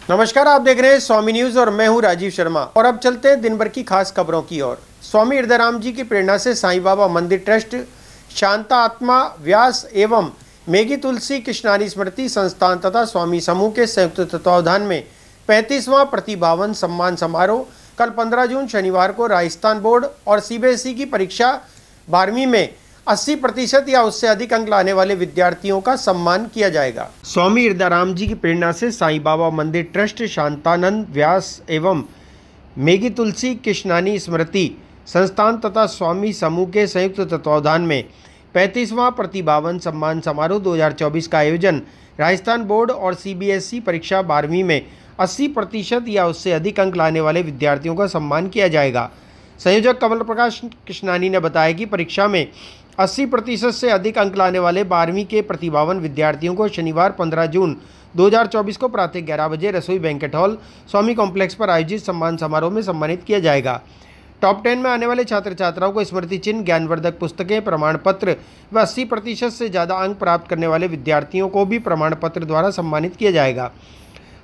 नमस्कार, आप देख रहे हैं स्वामी न्यूज और मैं हूं राजीव शर्मा। और अब चलते हैं दिन भर की खास खबरों की ओर। स्वामी हृदयराम जी की प्रेरणा से साईं बाबा मंदिर ट्रस्ट, शांता आत्मा व्यास एवं मेघी तुलसी कृष्णानी स्मृति संस्थान तथा स्वामी समूह के संयुक्त तत्वावधान में 35वां प्रतिभावन सम्मान समारोह कल 15 जून शनिवार को राजस्थान बोर्ड और सीबीएसई की परीक्षा 12वीं में 80% या उससे अधिक अंक लाने वाले विद्यार्थियों का सम्मान किया जाएगा। स्वामी हृदयराम जी की प्रेरणा से साईं बाबा मंदिर ट्रस्ट, शांतानंद व्यास एवं मेघी तुलसी कृष्णानी स्मृति संस्थान तथा स्वामी समूह के संयुक्त तत्वावधान में 35वां प्रतिभावन सम्मान समारोह 2024 का आयोजन राजस्थान बोर्ड और सीबीएसई परीक्षा 12वीं में 80% या उससे अधिक अंक लाने वाले विद्यार्थियों का सम्मान किया जाएगा। संयोजक कमल प्रकाश कृष्णानी ने बताया कि परीक्षा में 80% से अधिक अंक लाने वाले 12वीं के प्रतिभावन विद्यार्थियों को शनिवार 15 जून 2024 को प्रातः 11 बजे रसोई बैंकेट हॉल स्वामी कॉम्प्लेक्स पर आयोजित सम्मान समारोह में सम्मानित किया जाएगा। टॉप 10 में आने वाले छात्र छात्राओं को स्मृति चिन्ह, ज्ञानवर्धक पुस्तकें, प्रमाण पत्र व 80% से ज़्यादा अंक प्राप्त करने वाले विद्यार्थियों को भी प्रमाण पत्र द्वारा सम्मानित किया जाएगा।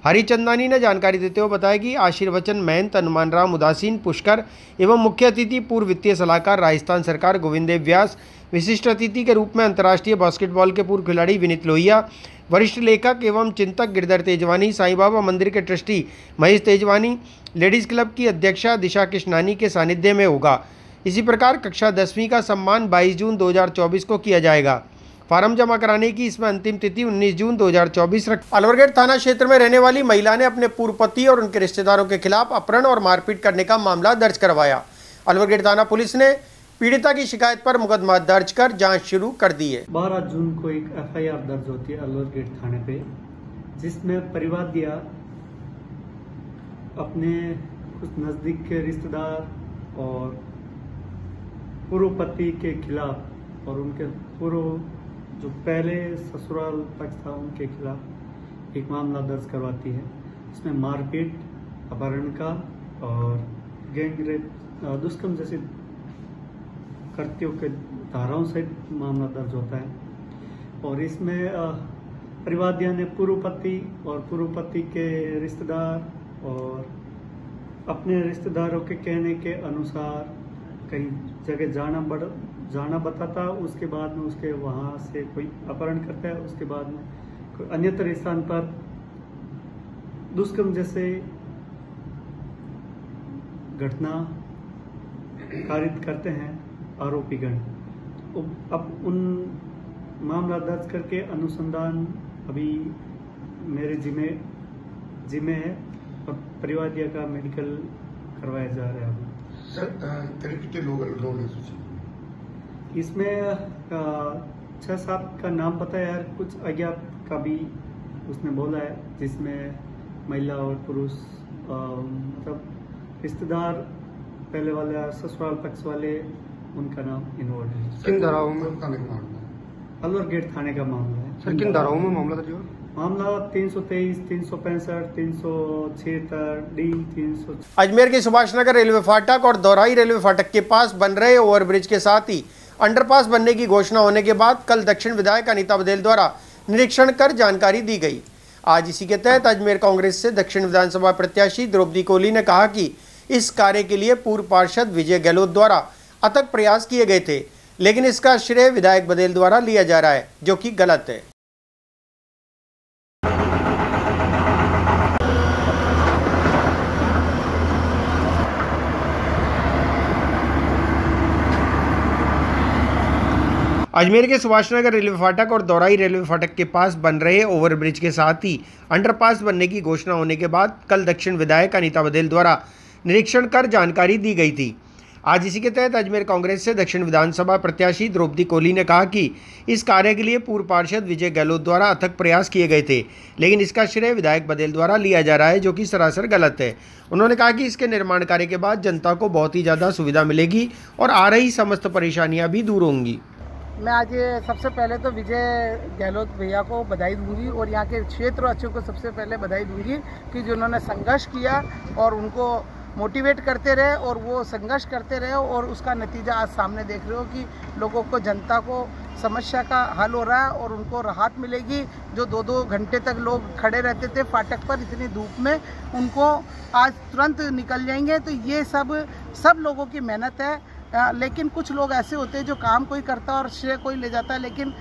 हरिचंदानी ने जानकारी देते हुए बताया कि आशीर्वचन महंत हनुमान राम उदासीन पुष्कर एवं मुख्य अतिथि पूर्व वित्तीय सलाहकार राजस्थान सरकार गोविंदेव व्यास, विशिष्ट अतिथि के रूप में अंतर्राष्ट्रीय बास्केटबॉल के पूर्व खिलाड़ी विनीत लोहिया, वरिष्ठ लेखक एवं चिंतक गिरधर तेजवानी, साईं बाबा मंदिर के trustee Mahesh Tejwani, ladies club की अध्यक्षा दिशा कृष्णानी के सानिध्य में होगा। इसी प्रकार कक्षा 10वीं का सम्मान 22 जून 2024 को किया जाएगा। फार्म जमा कराने की इसमें अंतिम तिथि 19 जून 2024 रखी। अलवरगढ़ थाना क्षेत्र में रहने वाली महिला ने अपने पूर्व पति और उनके रिश्तेदारों के खिलाफ अपहरण और मारपीट करने का मामला दर्ज करवाया। अलवरगढ़ थाना पुलिस ने पीड़िता की शिकायत पर मुकदमा दर्ज कर जांच शुरू कर दी है। 12 जून को एक एफआईआर दर्ज होती है अलवरगढ़ थाने पे, जिसमें परिवादिया अपने कुछ नजदीक के रिश्तेदार और पूर्व पति के खिलाफ और उनके पूर्व जो पहले ससुराल पक्ष था उनके खिलाफ एक मामला दर्ज करवाती है। इसमें मारपीट, अपहरण का और गैंग रेप, दुष्कर्म जैसे कृत्यों के धाराओं से मामला दर्ज होता है। और इसमें परिवादिया ने पूर्व पति और पूर्व पति के रिश्तेदार और अपने रिश्तेदारों के कहने के अनुसार कहीं जगह जाना बताता, उसके बाद में उसके वहाँ से कोई अपहरण करता है, उसके बाद में कोई अन्यत्र स्थान पर दुष्कर्म जैसे घटना कारित करते हैं आरोपीगण। अब उन मामला दर्ज करके अनुसंधान अभी मेरे जिम्मे है और परिवादिया का मेडिकल करवाया जा रहा है। सर कितने लोग इसमें 6-7 का नाम पता है यार, कुछ अज्ञात का भी उसने बोला है, जिसमें महिला और पुरुष मतलब रिश्तेदार पहले वाले ससुराल पक्ष वाले उनका नाम इन्वॉल्व है। किन धाराओं में थाने का मामला है? अलवरगढ़ थाने का मामला है। सर किन धाराओं में मामला दर्ज हुआ? मामला 323, 365, 376 डी 300। अजमेर के सुभाष नगर रेलवे फाटक और दौराई रेलवे फाटक के पास बन रहे ओवरब्रिज के साथ ही अंडरपास बनने की घोषणा होने के बाद कल दक्षिण विधायक अनीता बदेल द्वारा निरीक्षण कर जानकारी दी गई। आज इसी के तहत अजमेर कांग्रेस से दक्षिण विधानसभा प्रत्याशी द्रौपदी कोहली ने कहा कि इस कार्य के लिए पूर्व पार्षद विजय गहलोत द्वारा अथक प्रयास किए गए थे, लेकिन इसका श्रेय विधायक बदेल द्वारा लिया जा रहा है, जो कि गलत है। अजमेर के सुभाष नगर रेलवे फाटक और दौराई रेलवे फाटक के पास बन रहे ओवरब्रिज के साथ ही अंडरपास बनने की घोषणा होने के बाद कल दक्षिण विधायक अनीता बदेल द्वारा निरीक्षण कर जानकारी दी गई थी। आज इसी के तहत अजमेर कांग्रेस से दक्षिण विधानसभा प्रत्याशी द्रौपदी कोहली ने कहा कि इस कार्य के लिए पूर्व पार्षद विजय गहलोत द्वारा अथक प्रयास किए गए थे, लेकिन इसका श्रेय विधायक बदेल द्वारा लिया जा रहा है, जो कि सरासर गलत है। उन्होंने कहा कि इसके निर्माण कार्य के बाद जनता को बहुत ही ज़्यादा सुविधा मिलेगी और आ रही समस्त परेशानियाँ भी दूर होंगी। मैं आज सबसे पहले तो विजय गहलोत भैया को बधाई दूंगी और यहाँ के क्षेत्रवासियों को सबसे पहले बधाई दूंगी कि जिन्होंने संघर्ष किया और उनको मोटिवेट करते रहे और वो संघर्ष करते रहे और उसका नतीजा आज सामने देख रहे हो कि लोगों को, जनता को समस्या का हल हो रहा है और उनको राहत मिलेगी। जो 2-2 घंटे तक लोग खड़े रहते थे फाटक पर इतनी धूप में, उनको आज तुरंत निकल जाएंगे। तो ये सब लोगों की मेहनत है। लेकिन कुछ लोग ऐसे होते हैं जो काम कोई करता है और श्रेय कोई ले जाता है, लेकिन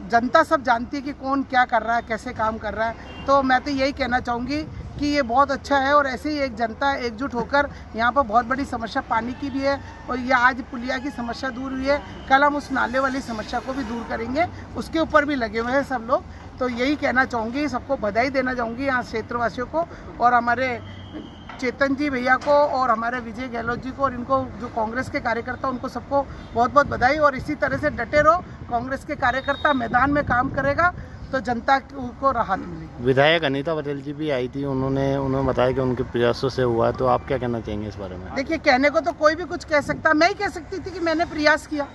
जनता सब जानती है कि कौन क्या कर रहा है, कैसे काम कर रहा है। तो मैं तो यही कहना चाहूँगी कि ये बहुत अच्छा है और ऐसे ही एक जनता एकजुट होकर, यहाँ पर बहुत बड़ी समस्या पानी की भी है और ये आज पुलिया की समस्या दूर हुई है, कल हम उस नाले वाली समस्या को भी दूर करेंगे, उसके ऊपर भी लगे हुए हैं सब लोग। तो यही कहना चाहूँगी, सबको बधाई देना चाहूँगी यहाँ क्षेत्रवासियों को और हमारे चेतन जी भैया को और हमारे विजय गहलोत जी को और इनको जो कांग्रेस के कार्यकर्ता, उनको सबको बहुत बहुत बधाई। और इसी तरह से डटे रहो, कांग्रेस के कार्यकर्ता मैदान में काम करेगा तो जनता को राहत मिलेगी। विधायक अनीता पटेल जी भी आई थी, उन्होंने बताया कि उनके प्रयासों से हुआ, तो आप क्या कहना चाहेंगे इस बारे में? देखिए, कहने को तो कोई भी कुछ कह सकता, मैं ही कह सकती थी कि मैंने प्रयास किया,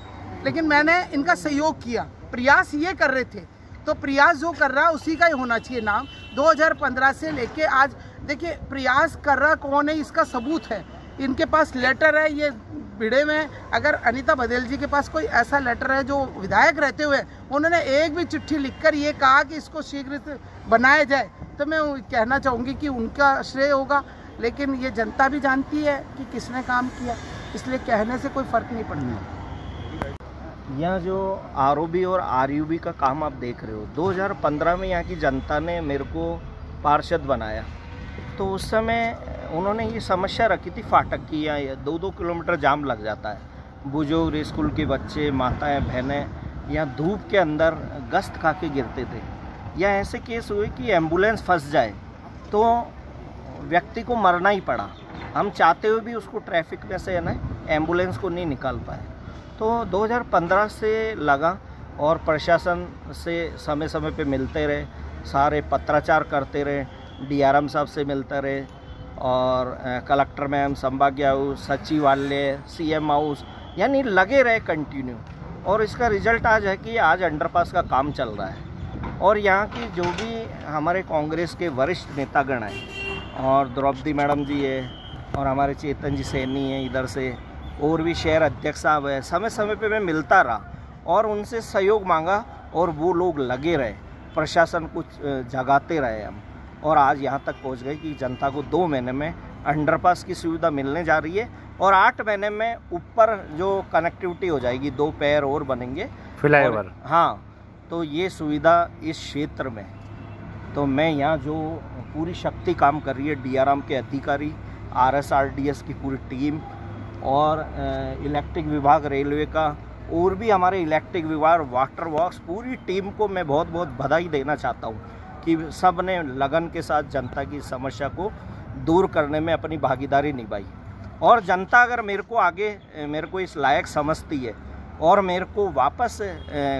लेकिन मैंने इनका सहयोग किया। प्रयास ये कर रहे थे तो प्रयास जो कर रहा है उसी का ही होना चाहिए नाम। 2015 से लेके आज देखिए, प्रयास कर रहा कौन है इसका सबूत है, इनके पास लेटर है ये भिड़े में। अगर अनीता पटेल जी के पास कोई ऐसा लेटर है जो विधायक रहते हुए उन्होंने एक भी चिट्ठी लिखकर ये कहा कि इसको शीघ्र बनाया जाए, तो मैं कहना चाहूँगी कि उनका श्रेय होगा। लेकिन ये जनता भी जानती है कि किसने काम किया, इसलिए कहने से कोई फ़र्क नहीं पड़ता। यहाँ जो आरओबी और आरयूबी का काम आप देख रहे हो, 2015 में यहाँ की जनता ने मेरे को पार्षद बनाया, तो उस समय उन्होंने ये समस्या रखी थी फाटक की, यहाँ 2-2 किलोमीटर जाम लग जाता है। बुजुर्ग, स्कूल के बच्चे, माताएं, बहनें यहाँ धूप के अंदर गश्त खा के गिरते थे। या ऐसे केस हुए कि एम्बुलेंस फंस जाए तो व्यक्ति को मरना ही पड़ा। हम चाहते हुए भी उसको ट्रैफिक में से है ना एम्बुलेंस को नहीं निकाल पाए। तो 2015 से लगा और प्रशासन से समय समय पे मिलते रहे, सारे पत्राचार करते रहे, डीआरएम साहब से मिलते रहे और कलेक्टर मैम, संभागीय हाउस, सचिवालय, सीएम हाउस, यानी लगे रहे कंटिन्यू। और इसका रिजल्ट आज है कि आज अंडरपास का काम चल रहा है। और यहाँ की जो भी हमारे कांग्रेस के वरिष्ठ नेतागण हैं, और द्रौपदी मैडम जी है और हमारे चेतन जी सैनी हैं इधर से, और भी शहर अध्यक्ष साहब है, समय समय पे मैं मिलता रहा और उनसे सहयोग मांगा और वो लोग लगे रहे, प्रशासन कुछ जगाते रहे हम, और आज यहाँ तक पहुँच गए कि जनता को 2 महीने में अंडरपास की सुविधा मिलने जा रही है और 8 महीने में ऊपर जो कनेक्टिविटी हो जाएगी, 2 पैर और बनेंगे, फ्लाईओवर। हाँ, तो ये सुविधा इस क्षेत्र में, तो मैं यहाँ जो पूरी शक्ति काम कर रही है, डीआरएम के अधिकारी, आरएसआरडीएस की पूरी टीम और इलेक्ट्रिक विभाग रेलवे का, और भी हमारे इलेक्ट्रिक विभाग, वाटर वर्क्स, पूरी टीम को मैं बहुत बहुत बधाई देना चाहता हूँ कि सब ने लगन के साथ जनता की समस्या को दूर करने में अपनी भागीदारी निभाई। और जनता अगर मेरे को आगे मेरे को इस लायक समझती है और मेरे को वापस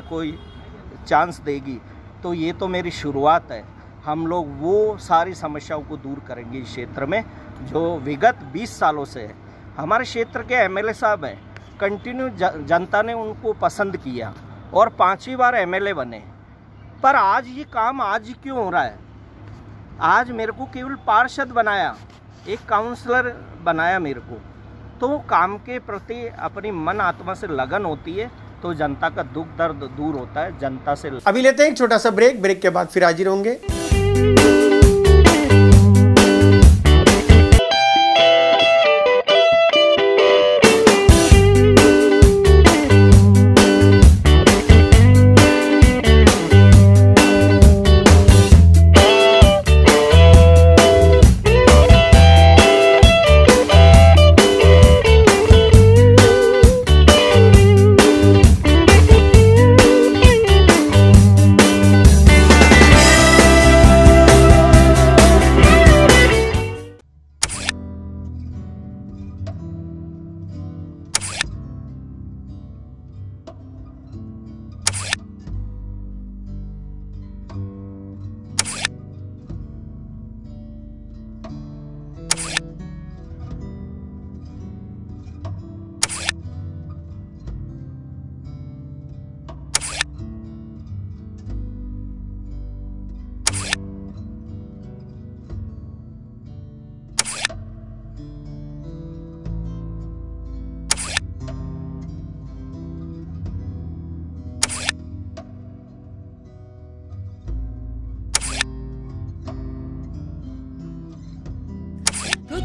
कोई चांस देगी, तो ये तो मेरी शुरुआत है। हम लोग वो सारी समस्याओं को दूर करेंगे इस क्षेत्र में जो विगत 20 सालों से है। हमारे क्षेत्र के एमएलए साहब हैं, कंटिन्यू जनता ने उनको पसंद किया और 5वीं बार एमएलए बने, पर आज ये काम आज क्यों हो रहा है? आज मेरे को केवल पार्षद बनाया, एक काउंसलर बनाया मेरे को, तो काम के प्रति अपनी मन आत्मा से लगन होती है तो जनता का दुख दर्द दूर होता है। जनता से अभी लेते हैं एक छोटा सा ब्रेक के बाद फिर हाजिर होंगे।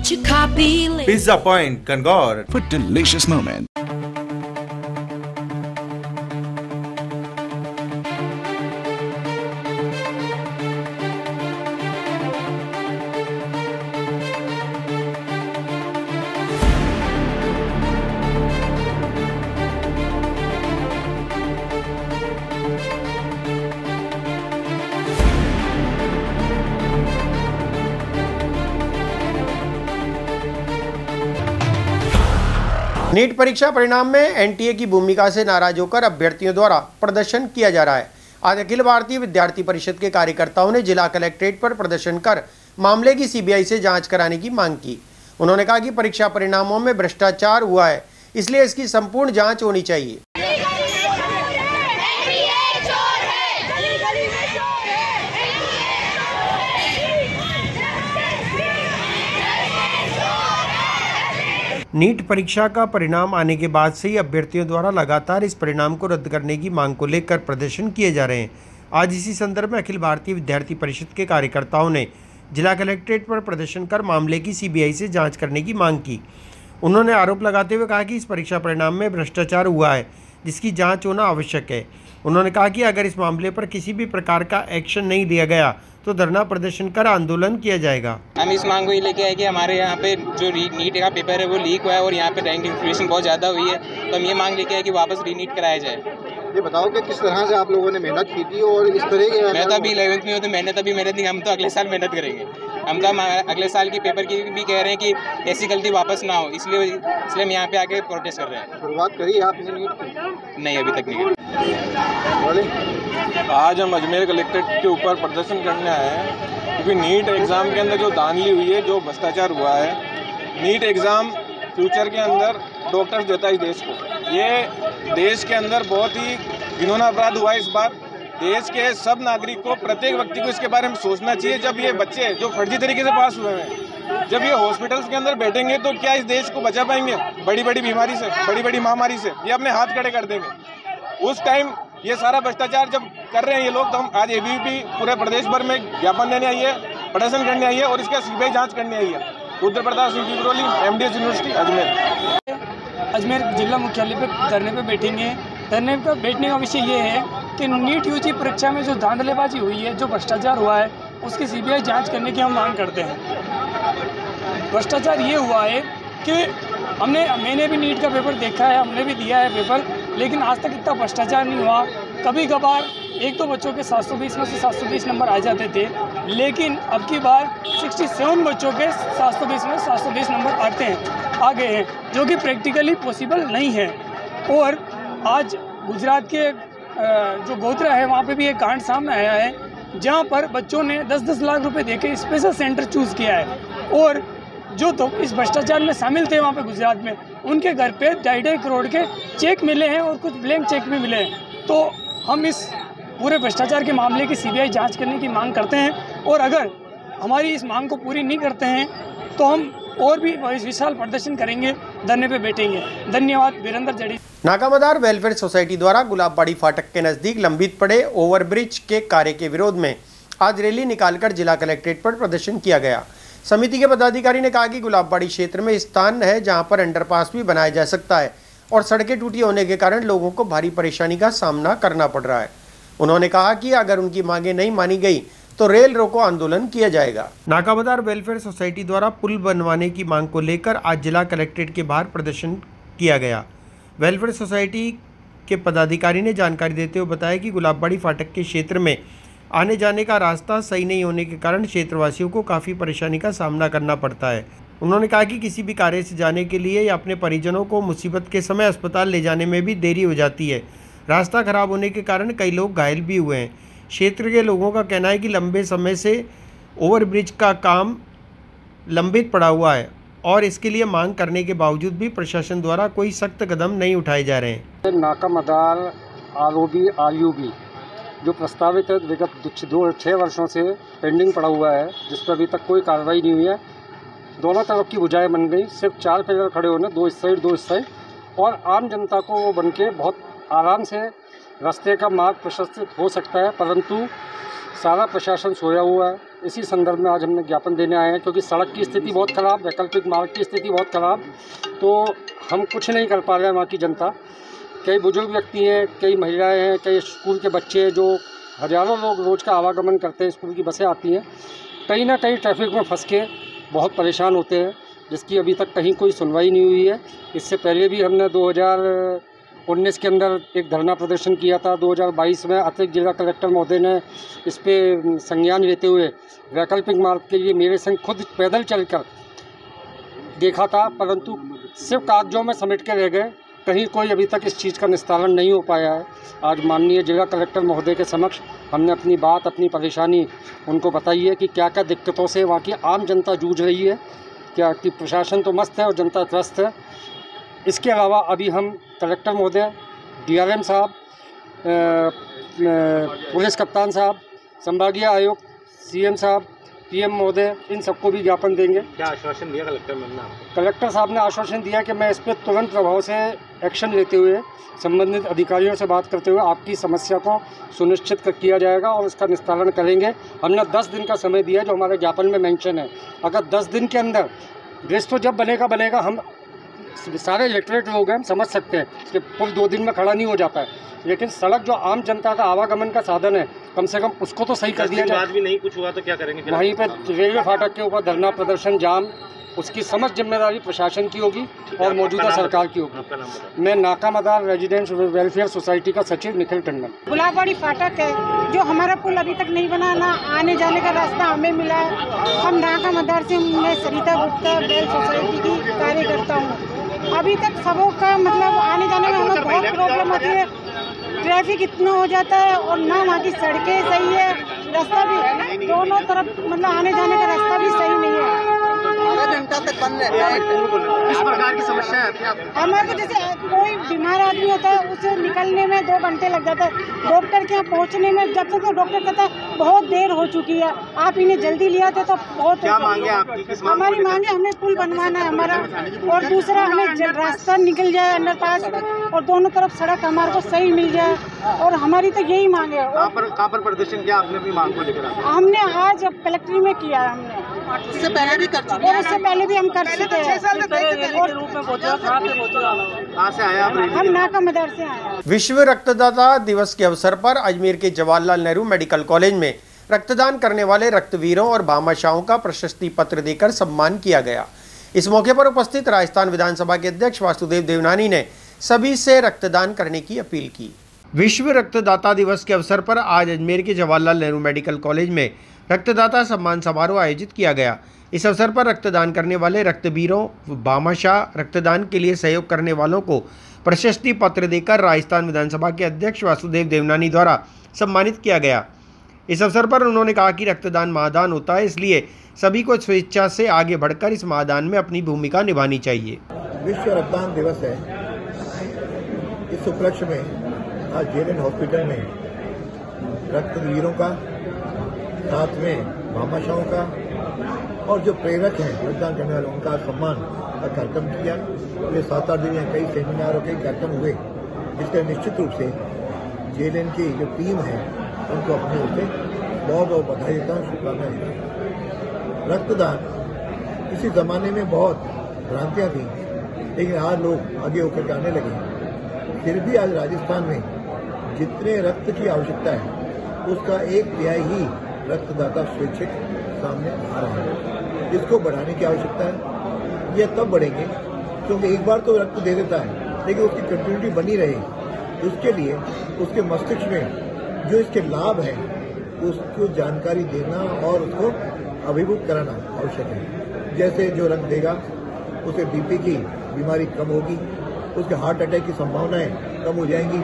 Chakapile. Pizza Point, Kangor. For delicious moments. NEET परीक्षा परिणाम में एनटीए की भूमिका से नाराज होकर अभ्यर्थियों द्वारा प्रदर्शन किया जा रहा है। आज अखिल भारतीय विद्यार्थी परिषद के कार्यकर्ताओं ने जिला कलेक्ट्रेट पर प्रदर्शन कर मामले की सीबीआई से जांच कराने की मांग की। उन्होंने कहा कि परीक्षा परिणामों में भ्रष्टाचार हुआ है, इसलिए इसकी संपूर्ण जांच होनी चाहिए। नीट परीक्षा का परिणाम आने के बाद से ही अभ्यर्थियों द्वारा लगातार इस परिणाम को रद्द करने की मांग को लेकर प्रदर्शन किए जा रहे हैं। आज इसी संदर्भ में अखिल भारतीय विद्यार्थी परिषद के कार्यकर्ताओं ने जिला कलेक्ट्रेट पर प्रदर्शन कर मामले की सीबीआई से जांच करने की मांग की। उन्होंने आरोप लगाते हुए कहा कि इस परीक्षा परिणाम में भ्रष्टाचार हुआ है, जिसकी जाँच होना आवश्यक है। उन्होंने कहा कि अगर इस मामले पर किसी भी प्रकार का एक्शन नहीं लिया गया तो धरना प्रदर्शन कर आंदोलन किया जाएगा। हम इस मांग को ये लेके आए कि हमारे यहाँ पे जो नीट का पेपर है वो लीक हुआ है और यहाँ पे रैंक इन्फ्लेशन बहुत ज़्यादा हुई है, तो हम ये मांग लेके आए कि वापस रीनीट कराया जाए। ये बताओ कि किस तरह से आप लोगों ने मेहनत की थी और इस तरह के मैं तो अभी 11th में हूँ तो मेहनत नहीं, हम तो अगले साल मेहनत करेंगे। हम तो अगले साल की पेपर की भी कह रहे हैं कि ऐसी गलती वापस ना हो, इसलिए हम यहाँ पे आके प्रोटेस्ट कर रहे हैं। शुरुआत करी आप इसे नीट की? नहीं, अभी तक नहीं। आज हम अजमेर कलेक्ट्रेट के ऊपर प्रदर्शन करने आए हैं क्योंकि नीट एग्ज़ाम के अंदर जो धांधली हुई है, जो भ्रष्टाचार हुआ है, नीट एग्ज़ाम फ्यूचर के अंदर डॉक्टर्स देता है इस देश को। ये देश के अंदर बहुत ही घिनौना अपराध हुआ है इस बार। देश के सब नागरिक को, प्रत्येक व्यक्ति को इसके बारे में सोचना चाहिए। जब ये बच्चे जो फर्जी तरीके से पास हुए हैं, जब ये हॉस्पिटल्स के अंदर बैठेंगे तो क्या इस देश को बचा पाएंगे बड़ी बड़ी बीमारी से, बड़ी बड़ी महामारी से? ये अपने हाथ खड़े कर देंगे। उस टाइम ये सारा भ्रष्टाचार जब कर रहे हैं ये लोग, तो हम आज एबीवीपी पूरे प्रदेश भर में ज्ञापन देने आई है, प्रदर्शन करने आई है और इसका सीबीआई जांच करने आई है। रुद्रप्रताप सिंह किबरोली, एमडीएस यूनिवर्सिटी, अजमेर जिला मुख्यालय पे धरने पे बैठेंगे। धरने पर बैठने का विषय ये है कि नीट यूजी परीक्षा में जो धांधलेबाजी हुई है, जो भ्रष्टाचार हुआ है, उसकी सीबीआई जांच करने की हम मांग करते हैं। भ्रष्टाचार ये हुआ है कि मैंने भी नीट का पेपर देखा है, हमने भी दिया है पेपर, लेकिन आज तक इतना भ्रष्टाचार नहीं हुआ। कभी कभार एक दो बच्चों के 720 में से 720 नंबर आ जाते थे, लेकिन अब की बार 67 बच्चों के 720 में 720 नंबर आ गए हैं, जो कि प्रैक्टिकली पॉसिबल नहीं है। और आज गुजरात के जो गोधरा है वहाँ पे भी एक कांड सामने आया है, जहाँ पर बच्चों ने 10-10 लाख रुपए देके स्पेशल सेंटर चूज़ किया है और जो तो इस भ्रष्टाचार में शामिल थे वहाँ पे गुजरात में, उनके घर पे 2.5 करोड़ के चेक मिले हैं और कुछ ब्लैंक चेक भी मिले हैं। तो हम इस पूरे भ्रष्टाचार के मामले की सीबीआई जांच करने की मांग करते हैं और अगर हमारी इस मांग को पूरी नहीं करते हैं तो हम और भी विशाल प्रदर्शन करेंगे, धरने पे बैठेंगे। धन्यवाद। वीरेंद्र जड़ी। नाकामदार वेलफेयर सोसाइटी द्वारा गुलाबबाड़ी फाटक के नजदीक लंबित पड़े ओवरब्रिज के कार्य के विरोध में आज रैली निकालकर जिला कलेक्ट्रेट पर प्रदर्शन किया गया। समिति के पदाधिकारी ने कहा कि गुलाबबाड़ी क्षेत्र में स्थान है जहां पर अंडरपास भी बनाया जा सकता है और सड़कें टूटी होने के कारण लोगों को भारी परेशानी का सामना करना पड़ रहा है। उन्होंने कहा कि अगर उनकी मांगे नहीं मानी गई तो रेल रोको आंदोलन किया जाएगा। नाकामदार वेलफेयर सोसाइटी द्वारा पुल बनवाने की मांग को लेकर आज जिला कलेक्ट्रेट के बाहर प्रदर्शन किया गया। वेलफेयर सोसाइटी के पदाधिकारी ने जानकारी देते हुए बताया कि गुलाबबाड़ी फाटक के क्षेत्र में आने जाने का रास्ता सही नहीं होने के कारण क्षेत्रवासियों को काफ़ी परेशानी का सामना करना पड़ता है। उन्होंने कहा कि किसी भी कार्य से जाने के लिए या अपने परिजनों को मुसीबत के समय अस्पताल ले जाने में भी देरी हो जाती है। रास्ता खराब होने के कारण कई लोग घायल भी हुए हैं। क्षेत्र के लोगों का कहना है कि लंबे समय से ओवरब्रिज का काम लंबित पड़ा हुआ है और इसके लिए मांग करने के बावजूद भी प्रशासन द्वारा कोई सख्त कदम नहीं उठाए जा रहे हैं। नाकामदार आरओबी आरयूबी जो प्रस्तावित है विगत 6 वर्षों से पेंडिंग पड़ा हुआ है, जिस पर अभी तक कोई कार्रवाई नहीं हुई है। दोनों तरफ की भुजाएं बन गई, सिर्फ 4 पिलर खड़े होने, 2 इस साइड 2 इस साइड, और आम जनता को वो बन के बहुत आराम से रास्ते का मार्ग प्रशस्तित हो सकता है, परंतु सारा प्रशासन सोया हुआ है। इसी संदर्भ में आज हमने ज्ञापन देने आए हैं, क्योंकि सड़क की स्थिति बहुत ख़राब, वैकल्पिक मार्ग की स्थिति बहुत ख़राब, तो हम कुछ नहीं कर पा रहे हैं। वहाँ की जनता, कई बुजुर्ग व्यक्ति हैं, कई महिलाएं हैं, कई स्कूल के बच्चे हैं, जो हज़ारों लोग रोज़ का आवागमन करते हैं, स्कूल की बसें आती हैं, कहीं ना कहीं ट्रैफिक में फंस के बहुत परेशान होते हैं, जिसकी अभी तक कहीं कोई सुनवाई नहीं हुई है। इससे पहले भी हमने 2019 के अंदर एक धरना प्रदर्शन किया था। 2022 में अतिरिक्त जिला कलेक्टर महोदय ने इस पर संज्ञान लेते हुए वैकल्पिक मार्ग के लिए मेरे संग खुद पैदल चलकर देखा था, परंतु सिर्फ कागजों में समेट के रह गए। कहीं कोई अभी तक इस चीज़ का निस्तारण नहीं हो पाया है। आज माननीय जिला कलेक्टर महोदय के समक्ष हमने अपनी बात, अपनी परेशानी उनको बताई है कि क्या क्या दिक्कतों से वहाँ की आम जनता जूझ रही है, क्या कि प्रशासन तो मस्त है और जनता त्रस्त है। इसके अलावा अभी हम कलेक्टर महोदय, DRM साहब, पुलिस कप्तान साहब, संभागीय आयुक्त, CM साहब, PM महोदय, इन सबको भी ज्ञापन देंगे। क्या आश्वासन दिया कलेक्टर ने? कलेक्टर साहब ने आश्वासन दिया कि मैं इस पर तुरंत प्रभाव से एक्शन लेते हुए संबंधित अधिकारियों से बात करते हुए आपकी समस्या को सुनिश्चित किया जाएगा और उसका निस्तारण करेंगे। हमने 10 दिन का समय दिया, जो हमारे ज्ञापन में मेंशन है। अगर 10 दिन के अंदर ब्रिज तो जब बनेगा, हम सारे इलेक्ट्रेट लोग हैं, हम समझ सकते हैं कि पुल 2 दिन में खड़ा नहीं हो जाता है, लेकिन सड़क जो आम जनता का आवागमन का साधन है, कम से कम उसको तो सही कर दिया जाए। आज भी नहीं कुछ हुआ तो क्या करेंगे? वहीं पर रेलवे फाटक के ऊपर धरना प्रदर्शन, जाम, उसकी समस्त जिम्मेदारी प्रशासन की होगी और मौजूदा सरकार की होगी। मैं नाका मदार रेजिडेंट्स वेलफेयर सोसाइटी का सचिव निखिल टंडन। गुलाबबाड़ी फाटक है, जो हमारा पुल अभी तक नहीं बना, ना आने जाने का रास्ता हमें मिला है। हम नाका मदार से, मैं सरिता गुप्ता वेल सोसाइटी की कार्यकर्ता हूँ। अभी तक सबों का मतलब आने जाने में हमें बहुत प्रॉब्लम होती है। ट्रैफिक इतना हो जाता है और ना वहाँ की सड़कें सही है, रास्ता भी दोनों तरफ मतलब आने जाने का रास्ता भी सही नहीं है। आधा घंटा तक बंद रहता है। किस प्रकार की समस्या है आपकी? हमारे को जैसे कोई बीमार आदमी होता है, उसे निकलने में 2 घंटे लग जाता है, डॉक्टर के यहाँ पहुँचने में जब तक डॉक्टर कहता है बहुत देर हो चुकी है, आप इन्हें जल्दी लिया था तो बहुत। क्या मांगे आपकी? किस मांग? हमारी मांगे, हमें पुल बनवाना है हमारा, और दूसरा हमें रास्ता निकल जाए अंडरपास, और दोनों तरफ सड़क हमारे को सही मिल जाए, और हमारी तो यही मांग है। कहाँ पर प्रदर्शन किया आपने अपनी मांग को लेकर? हमने आज कलेक्ट्री में किया है, हमने इससे पहले भी कर चुके हैं। इससे पहले भी हम कर चुके हैं। कहाँ से आया आप? हम नाका मदार से आए। विश्व रक्तदाता दिवस के अवसर पर अजमेर के जवाहरलाल नेहरू मेडिकल कॉलेज में रक्तदान करने वाले रक्तवीरों और भामाशाहों का प्रशस्ति पत्र देकर सम्मान किया गया। इस मौके पर उपस्थित राजस्थान विधानसभा के अध्यक्ष वासुदेव देवनानी ने सभी से रक्तदान करने की अपील की। विश्व रक्तदाता दिवस के अवसर पर आज अजमेर के जवाहरलाल नेहरू मेडिकल कॉलेज में रक्तदाता सम्मान समारोह आयोजित किया गया। इस अवसर पर रक्तदान करने वाले रक्तवीरों, भामाशाह, रक्तदान के लिए सहयोग करने वालों को प्रशस्ति पत्र देकर राजस्थान विधानसभा के अध्यक्ष वासुदेव देवनानी द्वारा सम्मानित किया गया। इस अवसर पर उन्होंने कहा कि रक्तदान महादान होता है, इसलिए सभी को स्वेच्छा से आगे बढ़कर इस महादान में अपनी भूमिका निभानी चाहिए। विश्व रक्तदान दिवस है। इस उपलक्ष्य में आज जेएलएन हॉस्पिटल में रक्तवीरों का, साथ में भामाशाहों का और जो प्रेरक हैं रक्तदान करने वाले, उनका सम्मान का कार्यक्रम किया। ये 7-8 दिन में कई सेमिनार और कई कार्यक्रम हुए, जिसके निश्चित रूप से जेएलएन की जो टीम है उनको अपनी ओर से बहुत बहुत बधाई देता हूँ, शुभकामनाएं देता हूँ। रक्तदान किसी जमाने में बहुत भ्रांतियाँ थी, लेकिन आज लोग आगे होकर के आने लगे। फिर भी आज राजस्थान में जितने रक्त की आवश्यकता है उसका 1/3 ही रक्तदाता स्वैच्छिक सामने आ रहा है। इसको बढ़ाने की आवश्यकता है। ये तब बढ़ेंगे क्योंकि एक बार तो रक्त दे देता है, लेकिन उसकी कंटिन्यूटी बनी रहे, उसके लिए उसके मस्तिष्क में जो इसके लाभ हैं उसको जानकारी देना और उसको अभिभूत कराना आवश्यक है। जैसे जो रक्त देगा उसे बीपी की बीमारी कम होगी, उसके हार्ट अटैक की संभावनाएं कम हो जाएंगी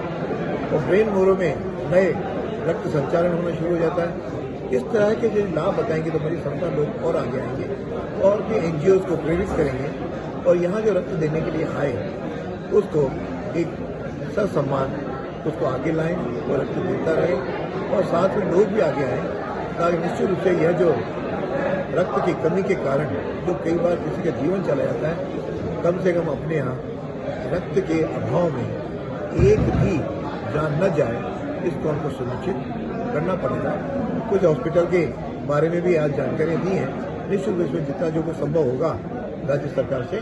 और ब्रेन मोरों में नए रक्त संचालन होना शुरू हो जाता है। इस तरह के जो लाभ बताएंगे तो मेरी क्षमता लोग और आगे आएंगे और भी एनजीओ को प्रेरित करेंगे और यहाँ जो रक्त देने के लिए आए उसको एक सम्मान उसको आगे लाएं और रक्त देता रहे और साथ में लोग भी आगे आए, ताकि निश्चित रूप से यह जो रक्त की कमी के कारण जो कई बार किसी का जीवन चला जाता है, कम से कम अपने यहाँ रक्त के अभाव में एक भी जान न जाए, इसको हमको सुनिश्चित करना पड़ेगा। कुछ हॉस्पिटल के बारे में भी आज जानकारियां दी हैं। निश्चित रूप से जितना जो कुछ संभव होगा राज्य सरकार से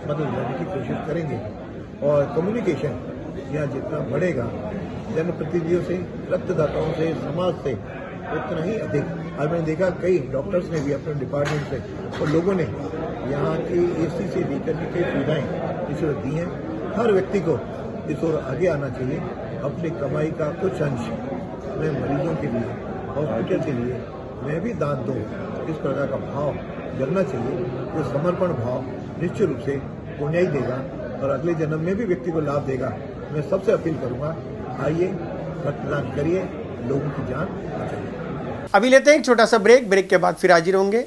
मदद लेने की कोशिश करेंगे और कम्युनिकेशन यहाँ जितना बढ़ेगा जनप्रतिनिधियों से, रक्तदाताओं से, समाज से, उतना ही अधिक। आज मैंने देखा कई डॉक्टर्स ने भी अपने डिपार्टमेंट से और लोगों ने यहाँ की AC से लेकर के कई सुविधाएं इस ओर दी हैं। हर व्यक्ति को इस ओर आगे आना चाहिए, अपनी कमाई का कुछ अंश मैं मरीजों के लिए, हॉस्पिटल के लिए मैं भी दान दूँ, इस प्रकार का भाव जगना चाहिए। ये समर्पण भाव निश्चित रूप से पुण्य ही देगा और अगले जन्म में भी व्यक्ति को लाभ देगा। मैं सबसे अपील करूंगा, आइए रक्तदान करिए, लोगों की जान बचाइए। अभी लेते हैं एक छोटा सा ब्रेक के बाद फिर हाजिर होंगे।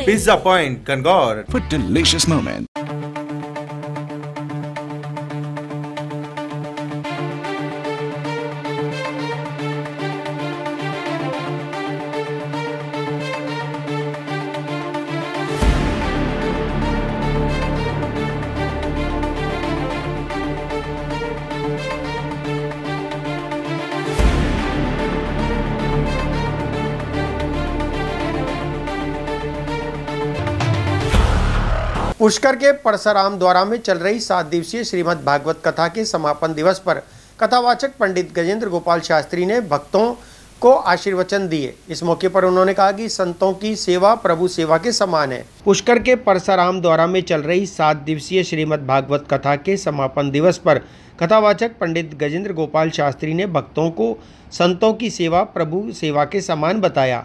Pizza Point, Kangor. For delicious moments. Pushkar के परसराम द्वारा में चल रही 7 दिवसीय श्रीमद् भागवत कथा के समापन दिवस पर कथावाचक पंडित गजेंद्र गोपाल शास्त्री ने भक्तों को आशीर्वचन दिए। इस मौके पर उन्होंने कहा कि संतों की सेवा प्रभु सेवा के समान है। पुष्कर के परसराम द्वारा में चल रही 7 दिवसीय श्रीमद् भागवत कथा के समापन दिवस पर कथावाचक पंडित गजेंद्र गोपाल शास्त्री ने भक्तों को संतों की सेवा प्रभु सेवा के समान बताया।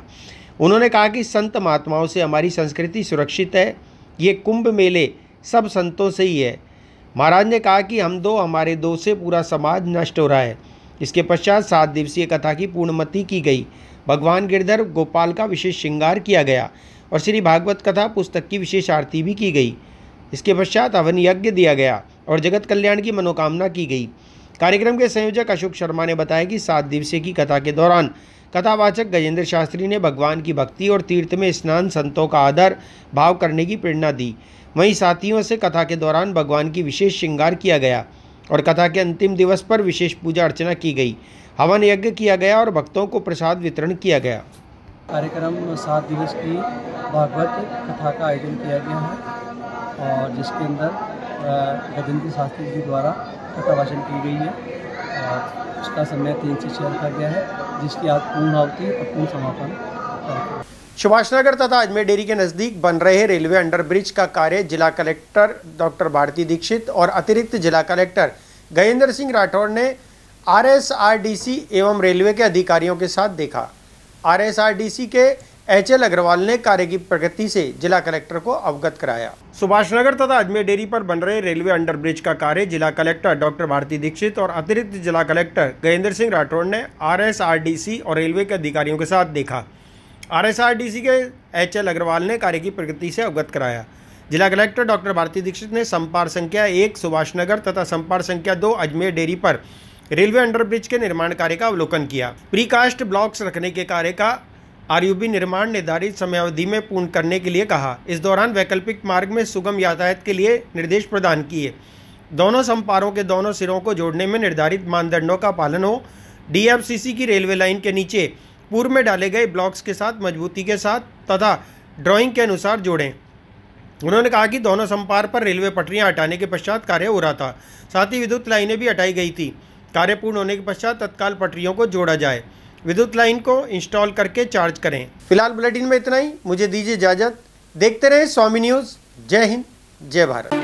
उन्होंने कहा कि संत महात्माओं से हमारी संस्कृति सुरक्षित है। ये कुंभ मेले सब संतों से ही है। महाराज ने कहा कि हम दो हमारे दो से पूरा समाज नष्ट हो रहा है। इसके पश्चात 7 दिवसीय कथा की पूर्णमति की गई। भगवान गिरधर गोपाल का विशेष श्रृंगार किया गया और श्री भागवत कथा पुस्तक की विशेष आरती भी की गई। इसके पश्चात हवन यज्ञ दिया गया और जगत कल्याण की मनोकामना की गई। कार्यक्रम के संयोजक अशोक शर्मा ने बताया कि 7 दिवसीय की कथा के दौरान कथावाचक गजेंद्र शास्त्री ने भगवान की भक्ति और तीर्थ में स्नान, संतों का आदर भाव करने की प्रेरणा दी। वहीं साथियों से कथा के दौरान भगवान की विशेष श्रृंगार किया गया और कथा के अंतिम दिवस पर विशेष पूजा अर्चना की गई। हवन यज्ञ किया गया और भक्तों को प्रसाद वितरण किया गया। कार्यक्रम 7 दिवस की भागवत कथा का आयोजन किया गया है और जिसके अंदर गजेंद्र शास्त्री जी द्वारा कथा वाचन की गई है और उसका समय 3 से 6 रखा गया है, जिसकी आज पूर्णाहुति और पूर्ण समापन। सुभाष नगर तथा अजमेर डेयरी के नजदीक बन रहे रेलवे अंडरब्रिज का कार्य जिला कलेक्टर डॉक्टर भारती दीक्षित और अतिरिक्त जिला कलेक्टर गजेंद्र सिंह राठौड़ ने RSRDC एवं रेलवे के अधिकारियों के साथ देखा। RSRDC के HL अग्रवाल ने कार्य की प्रगति से जिला कलेक्टर को अवगत कराया। सुभाष नगर तथा अजमेर डेयरी पर बन रहे रेलवे अंडरब्रिज का कार्य जिला कलेक्टर डॉक्टर भारती दीक्षित और अतिरिक्त जिला कलेक्टर गजेंद्र सिंह राठौड़ ने RSRDC और रेलवे के अधिकारियों के साथ देखा। RSRDC के HL अग्रवाल ने कार्य की प्रगति से अवगत कराया। जिला कलेक्टर डॉक्टर भारती दीक्षित ने संपार संख्या 1 सुभाष नगर तथा संपार संख्या 2 अजमेर डेयरी पर रेलवे अंडरब्रिज के निर्माण कार्य का अवलोकन किया। प्रीकास्ट ब्लॉक्स रखने के कार्य का आरयूबी निर्माण निर्धारित समयावधि में पूर्ण करने के लिए कहा। इस दौरान वैकल्पिक मार्ग में सुगम यातायात के लिए निर्देश प्रदान किए। दोनों समपारों के दोनों सिरों को जोड़ने में निर्धारित मानदंडों का पालन हो। डीएफसीसी की रेलवे लाइन के नीचे पूर्व में डाले गए ब्लॉक्स के साथ मजबूती के साथ तथा ड्राइंग के अनुसार जोड़ें। उन्होंने कहा कि दोनों समपार पर रेलवे पटरियां हटाने के पश्चात कार्य हो रहा था। साथ ही विद्युत लाइनें भी हटाई गई थी। कार्य पूर्ण होने के पश्चात तत्काल पटरियों को जोड़ा जाए। विद्युत लाइन को इंस्टॉल करके चार्ज करें। फिलहाल बुलेटिन में इतना ही। मुझे दीजिए इजाजत। देखते रहे स्वामी न्यूज़। जय हिंद, जय भारत।